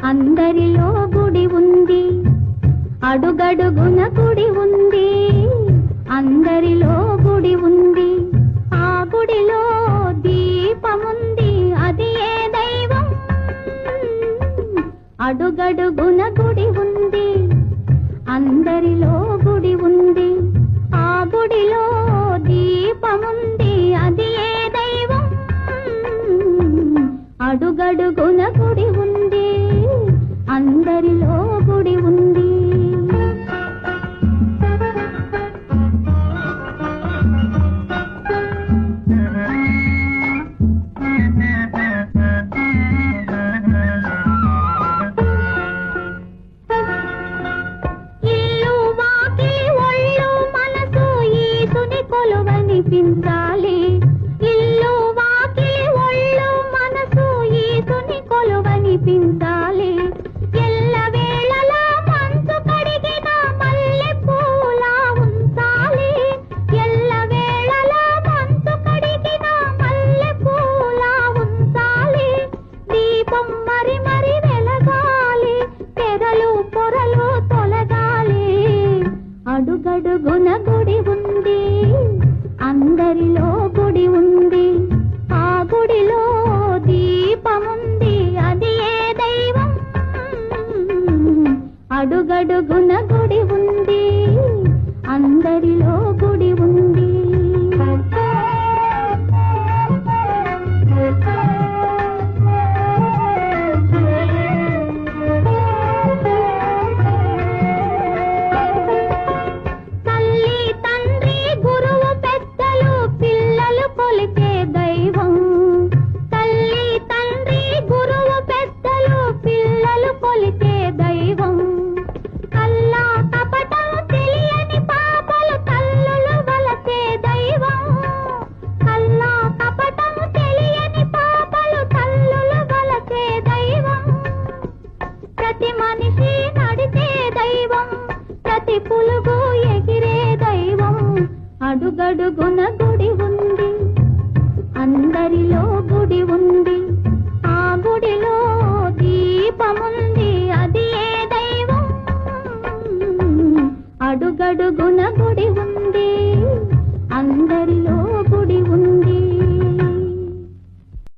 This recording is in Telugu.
అందరిలో గుడి ఉంది, అడుగడుగున గుడి ఉంది. అందరిలో గుడి ఉంది, ఆ గుడిలో దీపముంది, అది ఏ దైవం. అడుగడుగున గుడి ఉంది, అందరిలో గుడి ఉంది, ఆ గుడిలో దీపముంది, అది ఏ దైవం. అడుగడుగున గుడి ఉంది, అందరిలో గుడి ఉంది. ఇల్లు వాకిలి ఒళ్ళు మనసు ఈసుని కొలువనిపించాలి. ఇల్లు వాకిలి ఒళ్ళు మనసు ఈసుని కొలువనిపించాలి. ఎల్లవేళలా మంచు కడిగిన మల్లె పూలా ఉంచాలి. ఎల్లవేళలా మంచు కడిగిన మల్లె పూలా ఉంచాలి. దీపం మరి మరి వెలగాలి, తెరలు పొరలు తొలగాలి. అడుగడుగున గుడి ఉంది, అందరిలో గుడి ఉంది, ఆ గుడిలో దీపముంది, అది ఏ దైవం. అడుగడుగున గుడి ఉంది, అందరిలో గుడి ఉంది. తల్లి తండ్రి గురువు పెద్దలు పిల్లలు కొలిచే దైవం. తల్లి తండ్రి గురువు పెద్దలు పిల్లలు కొలిచే దైవం. కల్లా కపటం తెలియని పాపలు తల్లులు వలసే దైవం. కల్లా కపటం తెలియని పాపలు తల్లులు వలసే దైవం. ప్రతి మనిషి నడిచే దైవం, ప్రతి పులుగు ఎగిరే దైవం. అడుగడుగున గుడి ఉంది, అందరిలో గుడి ఉంది,